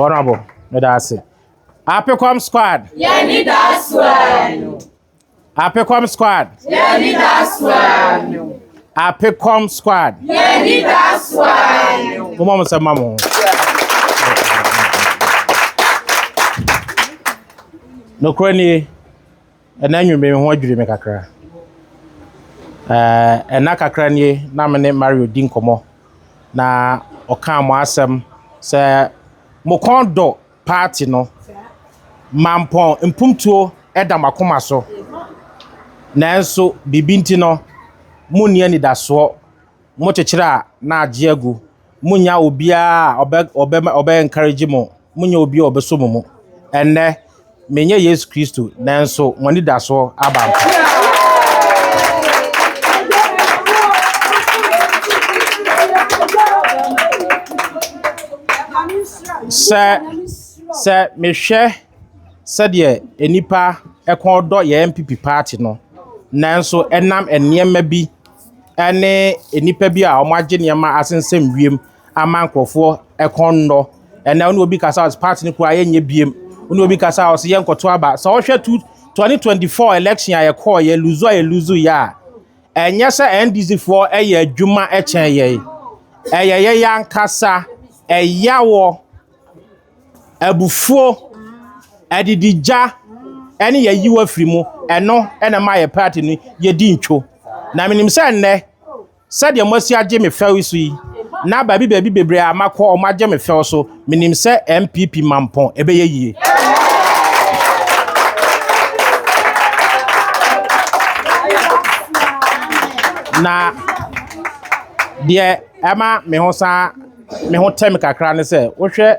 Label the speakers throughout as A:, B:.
A: Honorable, that's it. APICOM squad.
B: Yeah, need that one.
A: APICOM squad.
B: Yeah, need that one.
A: APICOM squad.
B: Yeah, need that one.
A: Mama say mama. No crony. And you may want you make a cry. And na kakra nie na me ne Mario Dinkomo na oka mo asem se mo kondo party no mampon impumtuo eda makoma so nanso bibinti no munni ani daso mo chechira na agiagu munya obia obe encourage mo munya obia obeso mo enne menye Yesu Kristo nanso moni daso aba se me hwe se de enipa ekodo ye MPP party no nanso enam enema bi ene enipa bi a omagye niema asensem wiem amankrofo ekondo ena oni obi kasa party ni kura ye nye biem oni obi kasa o se ye nkoto aba so wo hwe 2024 election a ye call ye luzu ya enye se NDC for eye adwuma echen ye eye yankasa eyawo abufuo adidija ene ye yiwa firimu eno ena ma ye party ni ye di ntwo na menim se nne se de mosi age me few so yi na babi bebre amakọ o magye me few so menim se MPP mampon ebe ye yie na de ama me ho tem kakra ne se wo hwe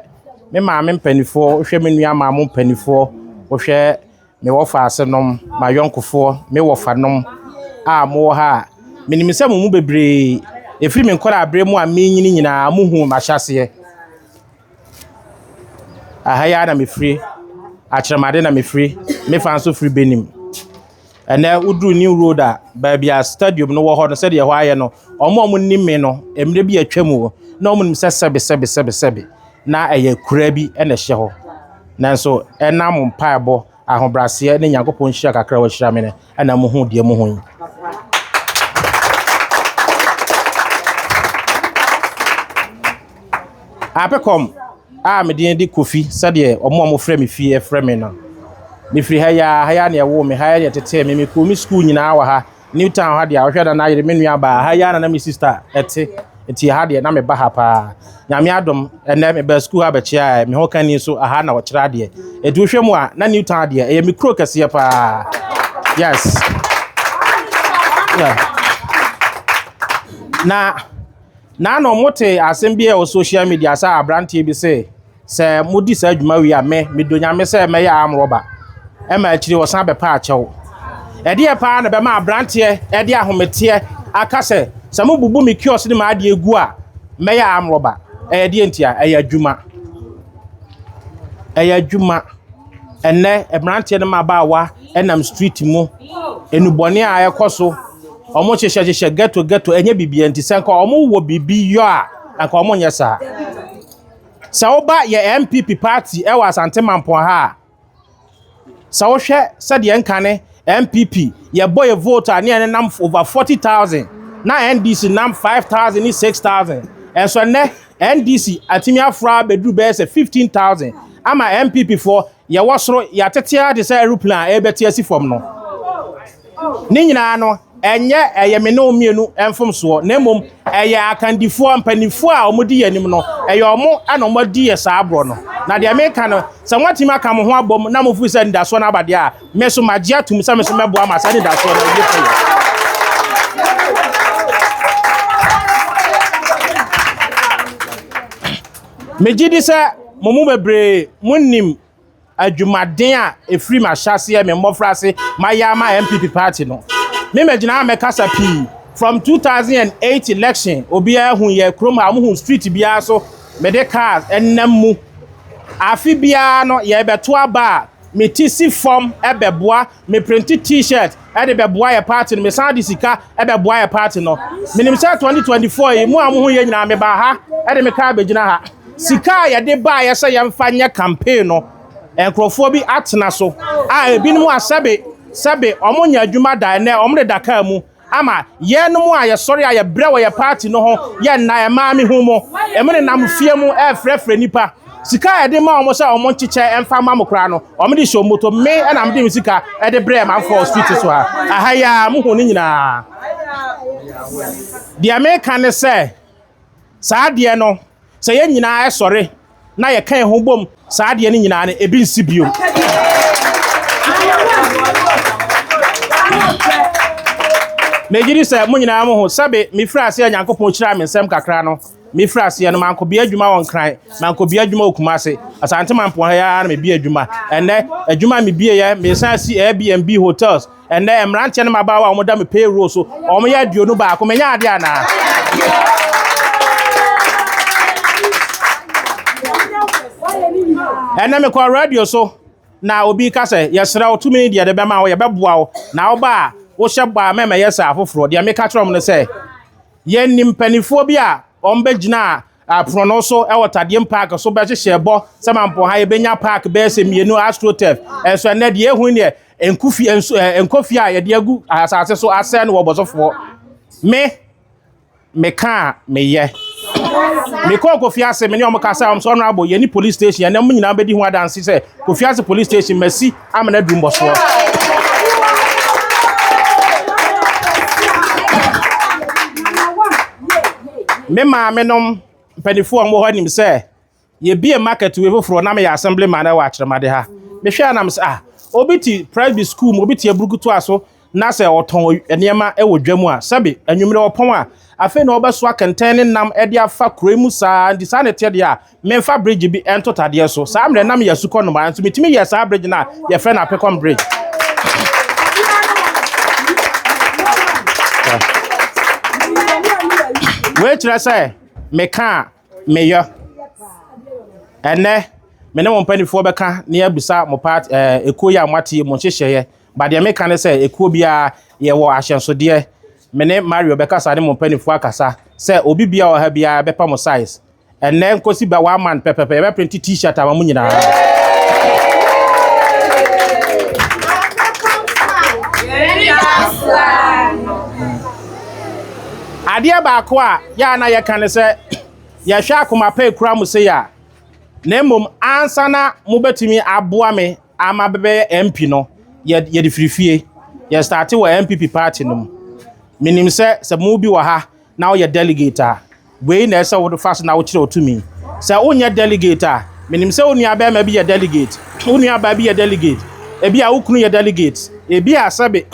A: me maame mpanifo wo hwe me nua maamo mpanifo wo hwe me wo fa asenom ma yonkofo me wo fa nom a mo ha menim se mu bebre efiri me nkora abre mu a menyini nyina mu hu ma hyase ahaya na me free akyeremade na me free me fa nso free benim ene udru new road a babia stadium no wo ho no se de ho aye no omo nime no emre bi atwam na omo nim se sebe na eye kura bi ene hye ho nanso enam mpaebo ahobrase ne Nyankopon hia kakra wa hira me ne ena mo hu de mo hu APICOM a me de Kofi se de omo frɛ me fie frɛ me no me free haya na wo me haya de tete me ko mi school nyina wa ha Newtown ha de a hweda na yire me nua ba haya na me sister eti ha de na me ba ha pa nyame adom ene me ba school ha ba chia me ho kan ni so aha na wo kira de edu hwe mu a na Newtown de e me kro kase pa yes yeah na no mote asem bi e o social media sa abrantie bi se mudi sa adwuma wi a me do nyame se me ya amroba ema akiri wo san be pa achew ede e pa na be ma abrantie ede ahomete aka se mo bubu mi kiosk ni ma ade egu a me ya amroba ede entia adwuma enne abrantie na ma ba wa enam street mu enubone a yekoso omo chehye ghetto enye bibia nti senka omo wo bibi yo a anka omo nyesa sa oba ye MPP party e wa Asante Mampong ha sa wo hwe se de nkane MPP ye boy vote ani nam over 40,000 na NDC nam 5,000 ni 6,000 and so ne NDC atimi afra bedru be se 15,000 ama MPP for ye wosoro ya tetea de se aeroplane e beti asifom no ni nyina no enye eyeme no mienu enfom so na mom eye akandifo ampanifo a omodi yanim no eye omo ana omodi ye sa abro no na de America no se watima ka mo ho abom na mo fu se ndaso na abade a meso magia atum se meso mebo ama sa ni daso na ye mejidi se momu bebre munnim adwumaden a efri ma hyase me mmofrase mayama MPP party no me imagine me kasa pi from 2008 election obia hu ye krom ha mu street bia so me de cars ennam mu afi bia no ye beto aba me tisi form ebeboa me print t-shirt e de beboa ye party no me san de sika ebeboa ye party no minim say 2024 e mu amu hu ye nyina me ba ha e de me ka begina ha sika ya de ba ya say yemfa nya campaign no enkrofo bi atena so ebinum asabe omonya adwuma da na omre daka mu ama ye no mu aye sori aye bre we party no ho ye na e ma me hu mo emene nam fie mu frefre nipa sika ya de ma omo sa omo nchiche emfa ma mokra no omo de show moto me na am de sika e de bre ma for street so ahaya mu hu ni nyina the American say saa de no say ye nyina e sori na ye kan ho bom saa de ni nyina ne ebi nsi biom Megiri say mo nyina mo ho sabe mi frase Nyankopon kira me nsem kakra no mi frase no manko bia adwuma won kran manko bia adwuma okumase Asante Mampong ya na me bia adwuma enne adwuma me bia ye me san si Airbnb hotels enne emrante no maba wa omo da me payroll so omo ya aduonu ba ko menya ade ana enne me kwa radio so na obi ka say yesra otumi de de be ma wo ye beboa wo na wo ba wo hyeba mema yesa afoforo de me ka trom no say ye nimpanifo bi a ombegina aprono so e wotadiem park so be hye bo se Mampong ha ye benya park be se mienu astrotef enso na de ehun ne enkofi a ye de agu asase so ase no wobosofo me ka me ye me ko kofi ase me ne o maka sa so no abo ye ni police station na mo nyina be di hu adanse se kofi ase police station masi amana dumboso me ma menom penifo mo ho nim se ye bie market we foforo na me ya assembly man na wa akyeremade ha me hwe na me se obiti private school mo obiti abrukutu aso na se oton enema e wodwamu a sabe anwumre opon a afi na obeso akenten nam e de afa kuremu saa ndi sa ne tede a memfa bridge bi entotade so saa mre nam ya suko no ma nso mitimi ye saa bridge na ye fe na APICOM bridge we try say me ka me yo ene me ne mo panifo be ka ne abusa mo part ekuo ya mwate mo hyehyeye ba de me ka ne say ekuo bia ye wo ahyenso de me ne Mario be ka sa ne mo panifo akasa say obi bia o ha bia be pa mo size ene nkosi ba one man pepepe be print t-shirt ama mo nyina adia ba ko a ya na ye kan se ya hwa akoma pa ekura mu se ya na mom ansa na mo betimi aboa me ama bebe MP no ye de firifie ye start wo MPP party no minim se mo bi wa ha na wo ye delegate we na se wo fast na wo kire otumi se onye delegate minim se onua ba ma bi ye delegate onua ba bi ye delegate e bi a wokunu ye delegate e bi a sabe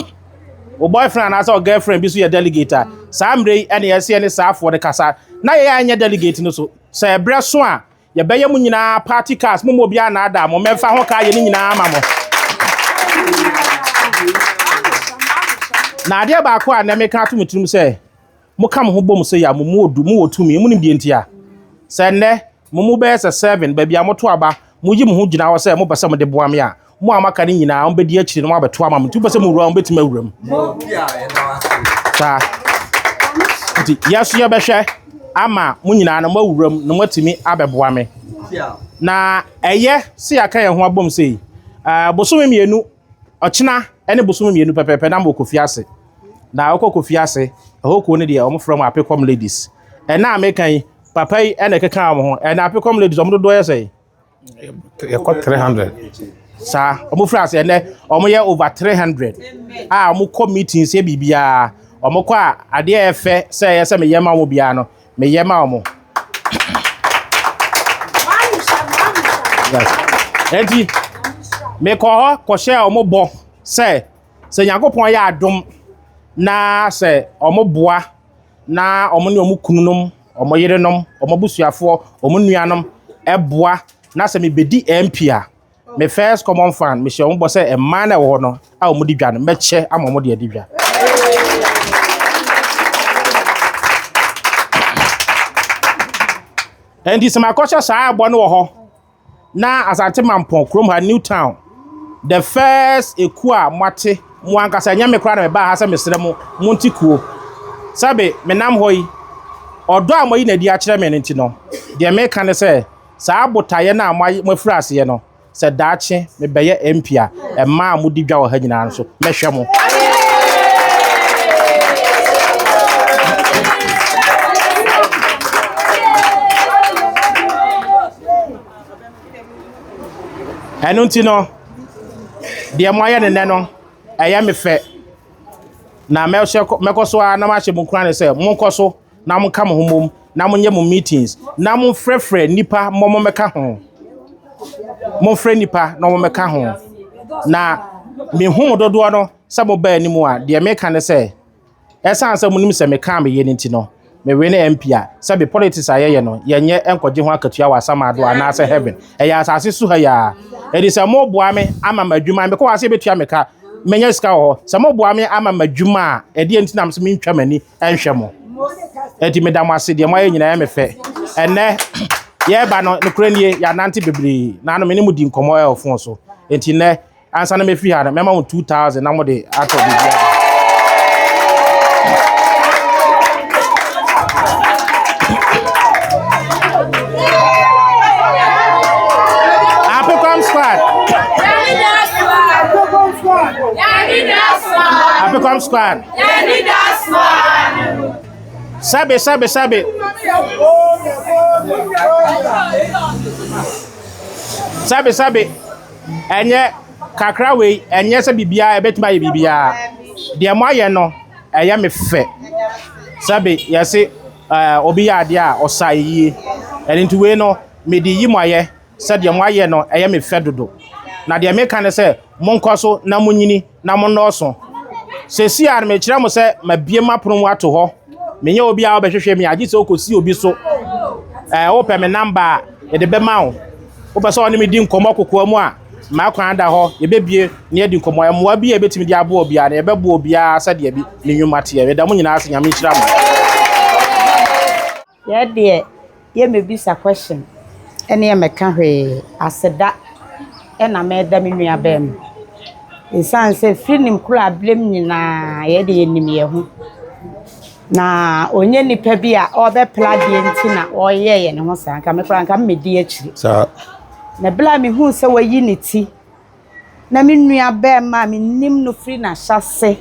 A: o boyfriend and our girlfriend bi so ye delegate sa amre ene yesi ne sa afo de kasa na ye anya delegate no so sa ebre so a ye beye mu nyina party cars mo obi a na ada mo memfa ho ka ye ni nyina ama mo na ade ba ko a na me ka to mutum se mo kam ho bom se ya mo mu odu mo otumi mo nim die ntia se ne mo mu be se 7 ba bia mo to aba mo yi mo ho gina wo se mo bese mo de boa me a mo amaka ni nyina on be di akiri no abeto ama mo tu bese mo wura on betima wuram ta ti yaso ya behwe ama mo nyina na mo wuram no matimi abeboa me na eye se aka ye ho abom sei bosomi mienu ochina ene bosomi mienu pepepe na mo kofiase na okofiase ahoko ne de o mo from APICOM ladies na amekan papa yi ene keka mo ho na APICOM ladies o mo do ye sei
C: ye ko 300
A: sa omo France ene omo ye over 300 omo ko meetings e bibia omo kwa ade efe se ye se me yema omo bia no me yema omo enti me ko ho ko share omo bo se Nyankopon ya adom na se omo boa na omo ne omo kununum omo yerenom omo busuafo omo nuanom eboa na se me bedi MP a me first common fan me share mo say e man na wo no a mo di dwa no me che ama mo de di dwa endi se makosha saa abo no wo ho na Asante Mampong krom ha New Town the first ekua mwate mo ankasa nya me kra na me ba ha se me sere mo montikuo sabe me nam hoyi odo amoyi na di a kire me nti no de me kan say saa botaye na mafura ase ye no se daache me beye MP a e ma mu di dwa wo ha nyina nso mehwe mo enunti no de mo aye ne no eye me fe na mekoso a na ma hye bunkran ne say monkoso na monka mo homom na monye mo meetings na mon frefre nipa momo meka ho mon frɛ nipa na mo meka ho na me hu dodo no se mo ba ani mu a de me ka ne say esan se mo nim se me ka me ye nti no me we ne MP a se be politics ayeye no ye nye enkoje ho akatua wa samado ana se heaven e ya asase su ha ya e di se mo boa me ama madwuma me ko wa se betua me ka menya ska ho se mo boa me ama madwuma a e di nti na me se me ntwa mani enhwe mo e di me da mo ase de mo aye nyina ya me fe enne ye ba no kranie ya nante bebri na no me ne mu di nkomo e ofon so enti ne ansa na me fi ha na me ma 2000 na mo de ato bibia APICOM squad APICOM squad Sabe enye kakra we enye se bibia ebetima ye bibia de mo aye no eye me fe sabe yesi obi ya ade a osayi enti we no me di yi mo aye se de mo aye no eye me fe dodo na de me kan se monkoso na munyini na monnoso se si ar me kire mo se mabie mapromo ato ho menye obi a obehwehwe me agi se okosi obi so open me number e de be ma wo opeso oni me di nkomo kokko mu a ma kwan da ho ye bebie ne ye di nkomo ya mo abi e betimi di abo obi a na ye bebo obi a sa de bi ne nwumate ye da mo nyina ase nyame kira mo
D: ye de ye me bisa question ene ye meka hwe aseda e na me da me nua bem insan se finim kula blem nyina ye de enim ye ho na onye nipa bi a obe plade nti na oye ye ne ho san ka me kura nka me di akiri
C: Sa
D: na bla me hu se wayi ne ti na me nua be ma me nim no free na hyase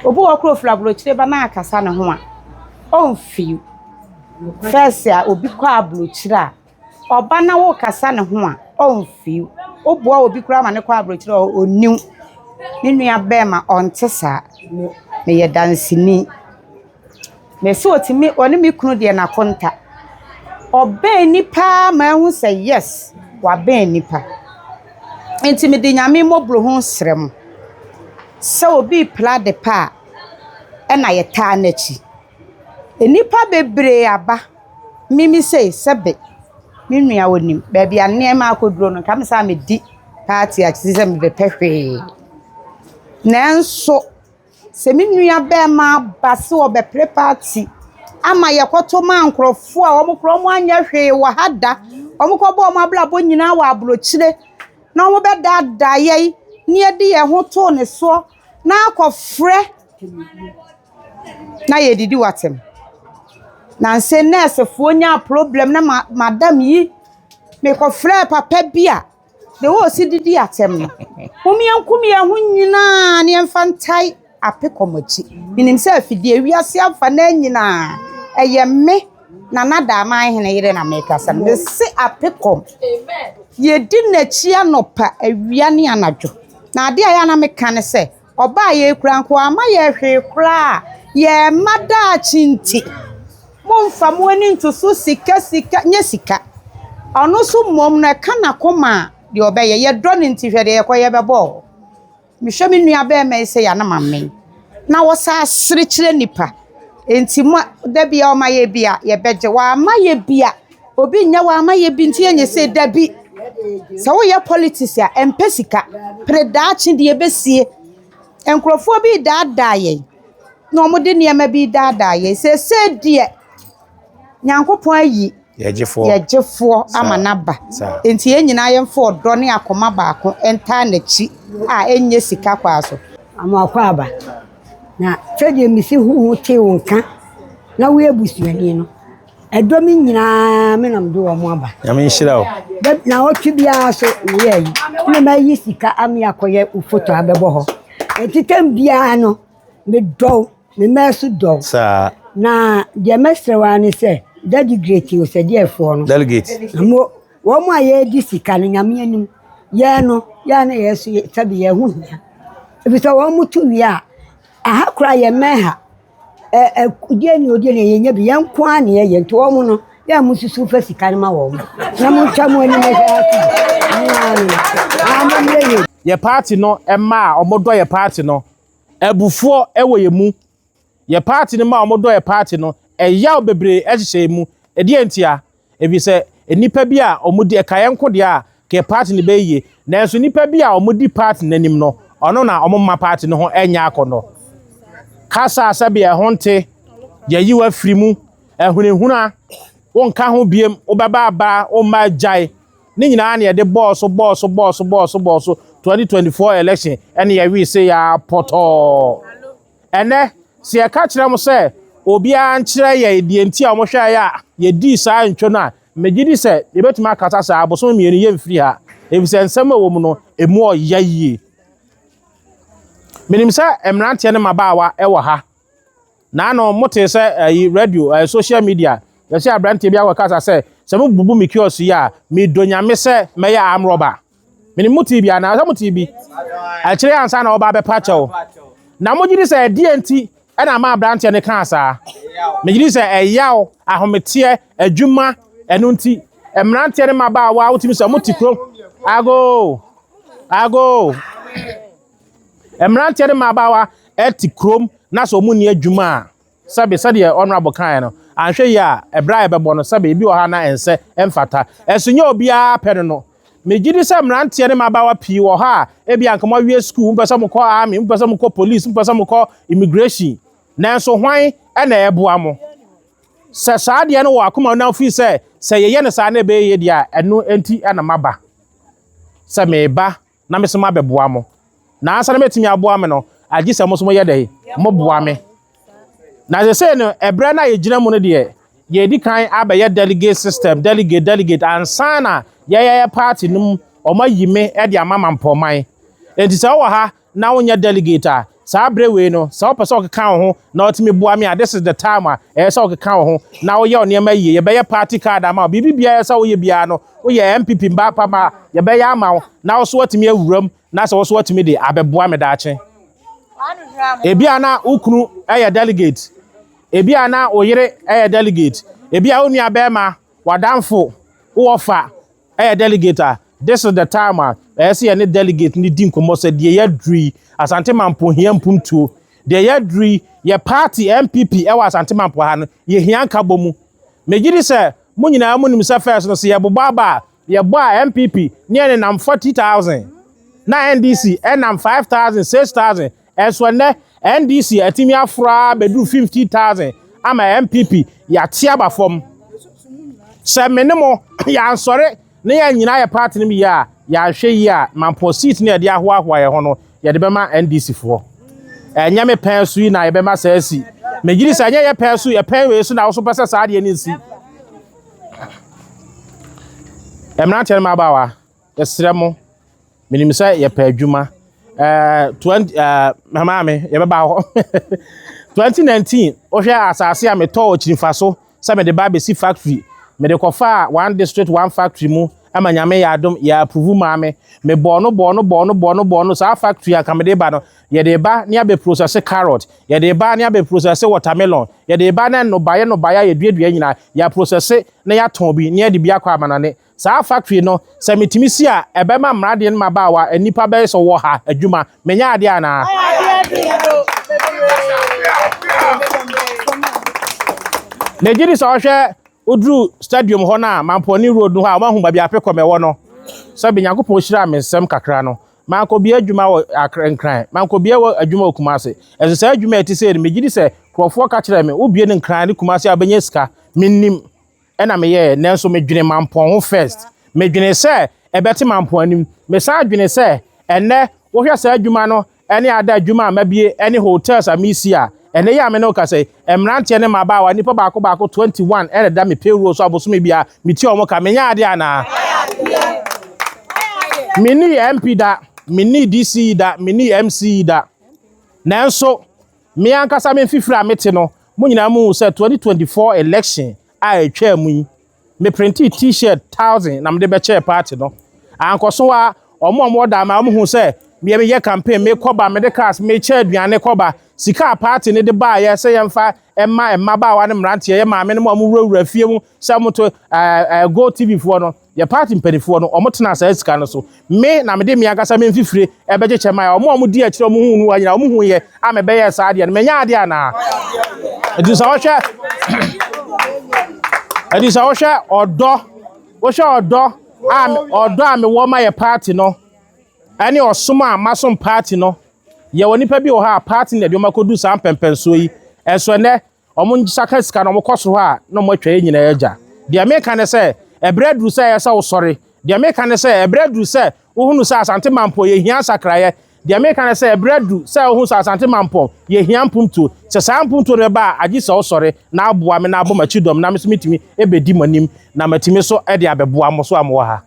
D: obu wakro fla blochire ba na akasa ne ho a on fiu first a obi kwa blochire a oba na wo kasa ne ho a on fiu obu a obi kura ma ne kwa blochire oniu me nua be ma on tesa me ye dansini me so otimi oni mi kunu de na konta obe nipa ma hu say yes wa be nipa enti me de nyame mobro hu srem so obi pla de pa e na ye ta na chi enipa bebre aba mimi say sebe me nua wonim ba bia ne ma akoduro no kam sa me di party a chi se me be pehwe nanso se me nua be ma base obe pre party ama yekoto ma nkrofo a omukro mu anya hwe wa hada omukro bo ma blabo nyina wa abrochire na omo be dada ye ne edi ye ho to ne so na akofre na ye didi watem na nse nurse fo nya problem na madam yi me kofre papa bia de wo si didi atem no kumie ho nyina ne mfantai APICOM achi minim se afidie wiase afa na nyina eye me na nada man hene yire na make asem de se APICOM amen ye di na chi anopa awia ne anadwo na ade aya na meka ne se oba ye kura nko ama ye hwe kura ye mada chinti momfa mo ani ntoso sika nye sika ono so mom na kana koma de obeye ye do ne ntihwede ye koye bebo mihwe me nua be me se ya na mamme na wo sa sirikire nipa enti mo da bia o maye bia ye beje wa maye bia obi nya wa maye bi nti enye se da bi so wo ye politics ya empesika predachi de ye besie enkrofo bi daada ye no mo de niam bi daada ye se die nyankopon ayi ye jefo amanaba enti enyina ye mfo odo ne akoma baako enta na chi a enye sika kwaso
E: amakwa aba na fedie misi hu te wonka na we abusuani no Edomi nyina me nam do omo aba.
C: Ya me nhyira o.
E: Na otwe bia so we yi. Na ma yi sika am yakoye photo abebo ho. Etitem bia no me do me mesu do.
C: Sa
E: Na de mesrewa ni se daddy great o se de efo no.
C: delegate.
E: Mo wo mo aye di sika no nyame anim. Ye no ya na yesu tabi ye hu nya. Ebi so wo mo tu wi a aha kura ye meha. Die ni odie ni yenye bi yenko an ye nto wo mu no ya mususu fa sika ma wo mu na mu twa mu ani me ha
A: ye party no emma omodo ye party no ebufuo ewo ye mu ye party no ma omodo ye party no eyaw bebre ehye mu edie ntia ebi se enipa bi a omudi ekaye nko de a ke party ne beye nanso nipa bi a omudi party nanim no ono na omma party no ho enya akono kasa asabi ehonte yayi wa firimu ehunehuna wonka ho biem obaba aba o ma jai ni nyina na ye de boss 2024 election ene ye wi se ya poto ene se ye ka kire mo se obi an kire ye die nti a mo hwa ya ye di sa ntwo na megidi se ye betuma akata sa aboso mienu ye mfiri ha ebise nsem a wo mu no emu o yayi minim sa emrante ne mabawa ewo ha na no mote se radio social media ye se abrante bia wo kasa se mo bubu mi kiosk ya mi donyame se me ya amroba minim muti bia na sa muti bi a kire ansa na oba be pacho na mogidi se DNT e na ma abrante ne kan sa megidi se eyaw ahomete adwuma eno nti emrante ne mabawa wotimi se muti kro ago emrante de mabawa eti krom na so mu ne adwuma sabe sade honorable kan no anhwe ya ebra ebebo no sabe ebi oha na ense emfata esunye obia pere no megidi se emrante de mabawa pi wo ha ebi ankama wie school mpesa mo ko army mpesa mo ko police mpesa mo ko immigration nanso hwan na eboa mo se saade no wa akoma na fi se ye ne sa na be ye dia eno enti na maba se meba na mesema beboa mo na asa na metimi aboa me no agisa mo so mo yede mo boa me na ze say no ebra na ye gina mu no de ye di kan abaye delegate system delegate ansana ye party num omayime e de amama mpoman enti se wo ha na wonya delegate a sa brewe no sa opese okeka ho na otimi boa me this is the time a e se okeka ho na wo ye onema ye be ye party card ama bibia ye sa wo ye bia no wo ye MPP mba pa ma ye be ya ama na wo so otimi awuram na so wo otimi de abeboa me daache ebia na ukunu eye delegate ebia na oyire eye delegate ebia oni abema wadamfo wo fa eye delegate this is the time see any delegate ni din komo se de yadri Asante Mampong hiampumtuo de yadri ye party MPP e wa Asante Mampong ha no ye hianka bomu megiri se mo nyina mo nim se first no se ye bobaba ye bo a MPP ni ene nam 40,000 na NDC enam 5,000 6,000 eso ne NDC atimi afra bedu 50,000 ama MPP ya tiaba fom se menemo ya ansore ne ya nyina ya party ni ya hwe yi a Mampong seat ne de ahoahoa ye ho no ye de bema NDC fo nyame pen su na ye bema saasi megiri sa nya ye pen su ye pen we su na wo so pese sa de ni si emra chen ma bawa esremo minimisa ye pa adwuma 20 mama me ye beba ho 2019 o hwe asase a meto o chirifaso se me de ba be si factory me de kofa one district one factory mu amanyame ya adom ya approve maame me bono sa factory aka me de ba no ye de ba ne abe process carrot ye de ba ne abe process watermelon ye de ba na no baya ye duadua nyina ya process na ya ton bi ne de bi akwa amanane sa factory no se metimisi a ebe ma mrade no mabawa anipa be so wo ha adwuma menya ade ana Nigeria so hwe Udru stadium ho na Mamponi road no ha mahu ba bi APICOM ewo no so be Nyankopon hira mensem kakra no manko bi adwuma wo akran manko bi adwuma okumase eso sa adwuma eti se megidi se krofo ka kire me obie ne nkran ne kumase abenya sika minnim ena me ye nenso medwene Mampon ho first medwene se ebeti Mampon anim me sa adwene se enne wo hwe sa adwuma no ene ada adwuma amabie ene hotels amisia ene ya me no ka say emrante ne maba wa nipa baako 21 ene da me payroll so aboso me bia me ti omo ka me nya ade ana mini MP da mini DC da mini MC da nanso me ankasa me fifira mete no mo nyina mu say 2024 election a etwa mu yi me printed t-shirt 1000 na me de be chair party no ankoso a omo da ma mo hu say me ye campaign me koba me de cars me chair aduane koba sika party ne de ba ye say yemfa emma ba wa ne mrante ye ma me no mo wurawura fie mu say mo to go TV fo no ye party mpanifo no omo tena sa sika no so me na me de me agasa me mfifire e beje chema omo di akire omo hu nu anyina omo hu ye a me be ye sa ade no me nya ade ana edu sa wo hwe edi sa wo hwe odo wo hwe odo a me wo ma ye party no ani osoma masom party no ye woni pa bi o ha party na de makodu sa pempenso yi enso ne omo nsaka sika no mo koso ha no mo atwa nyina agya de me kan se ebredru se ya sa wo sori de me kan se ebredru se wo hunu sa Asante Mampong ye hia sakraye de me kan se ebredru se wo hunu sa Asante Mampong ye hia mpumto se sa mpumto ne ba agi se wo sori na aboa me na abo machidom na mesumitimi ebedi manim na matimi so e de abeboa mo so amwo ha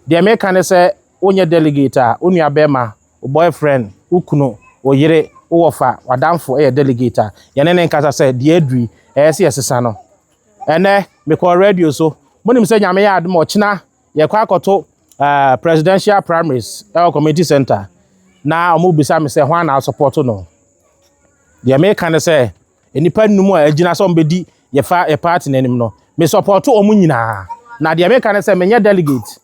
A: de me kan se onye delegate a onu abema o boyfriend ukuno oyire owofa wadamfo e delegate a yenene nkasa se de adui se yesesa no ene me call radio so monim se nyame ya admo china ye kwa akoto presidential primaries community center na omo bisa me se ho na support no de me kan se enipa nnumu a agina so mbedi ye fa e party nanim no me support omo nyina na de me kan se menye delegate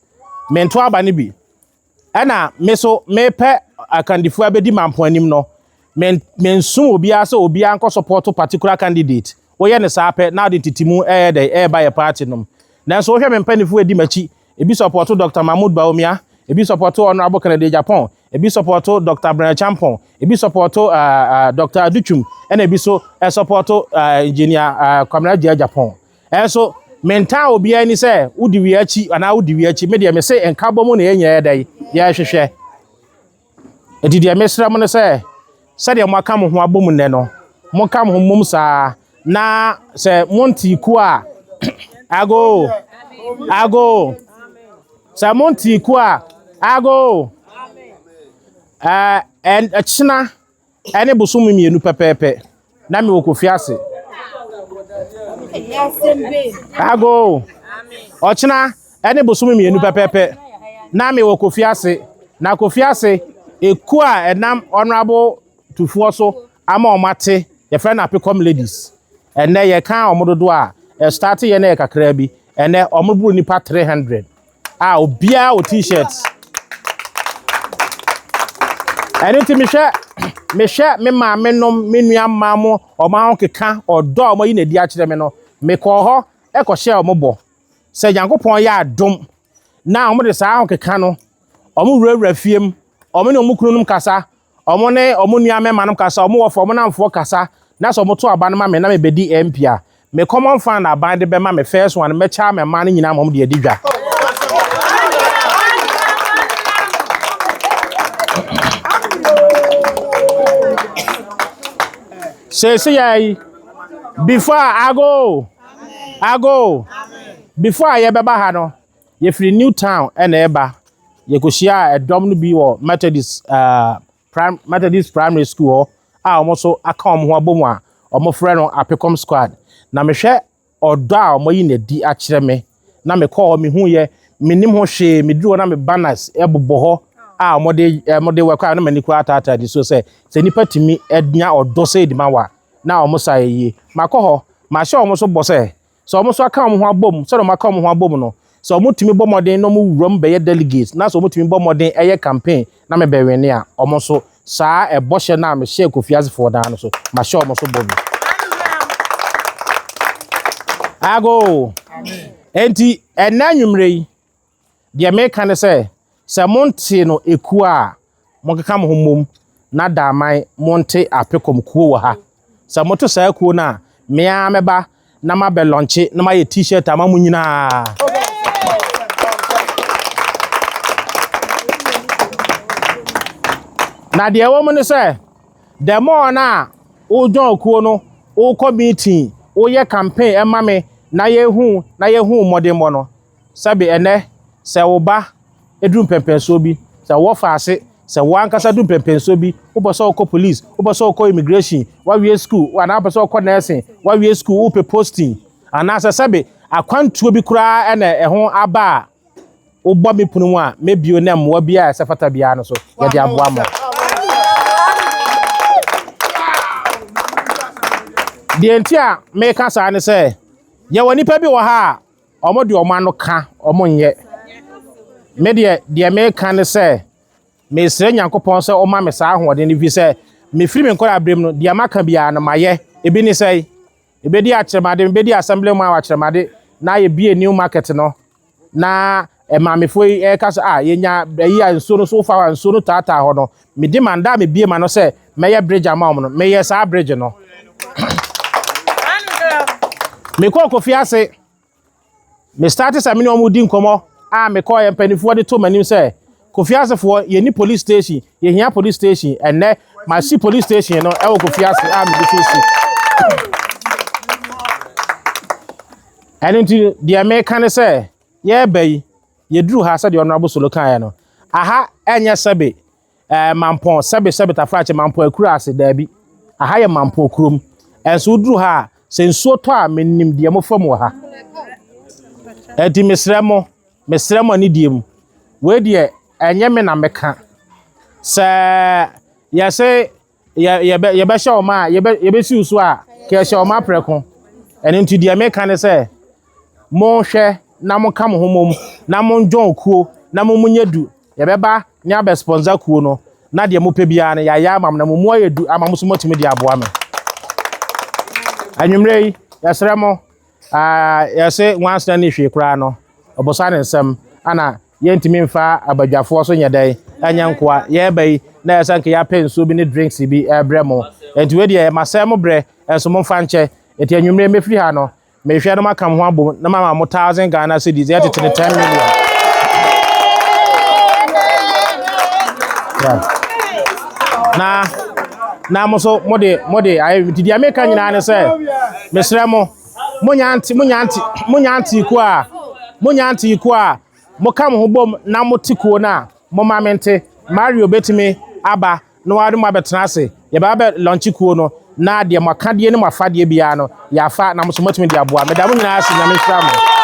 A: me nto aba ne bi ana me so me pe akandifu abedi Mampong anim no men sum obi ase obi anko support particular candidate wo ye ne sa pe na de titimu de ba ye party no na so hwe me mpanifu edi machi ebi support Dr. Mahmoud Baumia ebi support Honorable Kennedy Japan ebi support Dr. Brian Champon ebi support Dr. Aduchum ena ebi so support engineer Kwamina Japan so menta obi ani se udi wi achi ana udi wi achi me de me se enkabo mo na yenye dai ya hwehwe edidi mesra mo ne se de mo aka mo ho abom ne no mo ka mo mom sa na se monti ku a ago se monti ku a ago and achina ene bosom mienu pepepe na me wokofiase ago ochina ene bosom mienu pepepe na me wokofiase na kofiase eku a enam honorable tufuo so ama omate ye friend APICOM ladies ene ye kan omododo a start ye na ye kakra bi ene omoburu nipa 300 a obia o t-shirts ene ti me ma me no me nua mamo oma ho keka odo omo yi na di a kire me no me ko ho e ko share omobo se Yankopon ya adom na omo de sa ho keka no omo wurawura fiem omo ne omo kununum kasa omo ne omo nua memanum kasa omo wofo omo namfo kasa na so omo to aba no ma me na me bedi MP a me common fan na band be ma me first one me cha me man nyina mom de adidwa say yai before I go before I beba ha no ye free new town and eba ye go share a dom no bi wo Methodist primary school a almost account ho abom a omo frɛ no APICOM squad na me hwɛ odo a omo yi na di a kyerɛ me na me call me hu ye menim ho hwe me duro na me banners ebobo ho a omo de wakwa na mani kura tata di so se nipa timi ednya odo se di mawa na omo sa ye makɔ ho ma hye omo so bɔ se so omo so aka omo ho abom so omo aka omo ho abom no so omo timi bɔ modern no mo wuram be ye delegates na so omo timi bɔ modern eye campaign na me be wene a omo so saa ebo hye na me hye kofiase for dan no so ma hye omo so bɔ bi ago enti enanwumre yi de me kan se monte no eku a monkeka mo homom na daman monte APICOM kuo wa ha se moto saa kuo na me a meba na ma be launch na ma ye t-shirt ama mu nyina na de wo mo ne se the more na o John kuo no o kɔ meeting o yɛ campaign ɛma me na yehu modern no sabe ene sɛ wo ba eduru pempenso bi sɛ wo fa ase sɛ wo ankasa du pempenso bi wo bɔ sɛ wo kɔ police wo bɔ sɛ wo kɔ immigration wa wie school wa na bɔ sɛ wo kɔ nursing wa wie school wo pe posting ana sɛ sabe akwantuo bi kura ɛna ɛho aba wo bɔ me punu mu a me bio na mmoa bi a sɛ fata bia no so yɛ de aboa mo de ntia me ka sa ne sɛ yɛ wɔ nipa bi wɔ ha a ɔmo de ɔmo ano ka ɔmo nyɛ me de me ka ne sɛ me srɛ Nyankopɔn sɛ ɔma me saa ahoɔden ne fi sɛ me firi me nkɔra abrem no de amaka bia na mayɛ ebi ni sɛ ebe di akyerɛmade ebe di assembly mu akyerɛmade na yɛ bie new market no na maamefo yi ɛka sɛ yɛnya ayi a nsuo no so fa wa nsuo no taataa hɔ no me di manda me bie ma no sɛ mɛyɛ bridge ama ɔmo no mɛyɛ saa bridge no me kɔ Kofi ase me start sɛ me ne ɔmo di nkɔmɔ me kɔ yɛ mpanifoɔ de to manim sɛ Kofi asefoɔ yɛ ni police station yɛ hia police station ɛnɛ ma si police station no ɛwɔ Kofi ase me de fisi ɛno nti deɛ me ka ne sɛ yɛ bɛyi yɛduru ha sɛ deɛ ɔno abosolo kan no aha ɛnyɛ sɛbe mampɔn sɛbe tafrache mampɔn akura ase daabi aha yɛ mampɔn kurom ɛnso duru ha sɛ nsuo tɔ a menim deɛ mo fam wɔ ha ɛdi mesrɛ mo ani die mu we deɛ ɛnyɛ me na meka sɛ yɛsɛ yɛbɛhyɛ wo ma a yɛbɛsi so a kɛhyɛ wo ma prɛko ɛno nti deɛ meka ne sɛ monhwɛ na monka mo homom na monjon kuo na momunye du yɛbɛba ne abɛ sponsor kuo no na deɛ mopɛ bia no yɛayɛ amam na momu ayɛ du ama mo so motumi de aboa me anwummerɛ yi yɛsrɛ mo yɛse wansena ne hwee koraa no ɔbosa ne nsɛm ana yɛntimi mfa abadwafoɔ so nyɛ dɛn ɛnyɛ nkoa yɛba yi na yɛsɛ nka yɛapɛ nsuo bi ne drinks bi ɛbrɛ mo ɛnti we deɛ masɛ mo brɛ ɛnso momfa nkyɛ ɛnti anwummerɛ mɛfiri ha no mehwɛ no maka mo ho abom na mama mo 1,000 Ghana cedis yɛtete 10 million na mo so mode ayi di America nyina ne sɛ mesrɛ mo monyanti ku a mo ka mo ho bom na mo tikuo na mo mamente Mario betimi aba no wade mo abetena ase yɛba ba launch kuo no na deɛ mo akadeɛ ne mo afadeɛ bia no yɛafa na mo so motumi de aboa me da mo nyina ase nyame hwira mo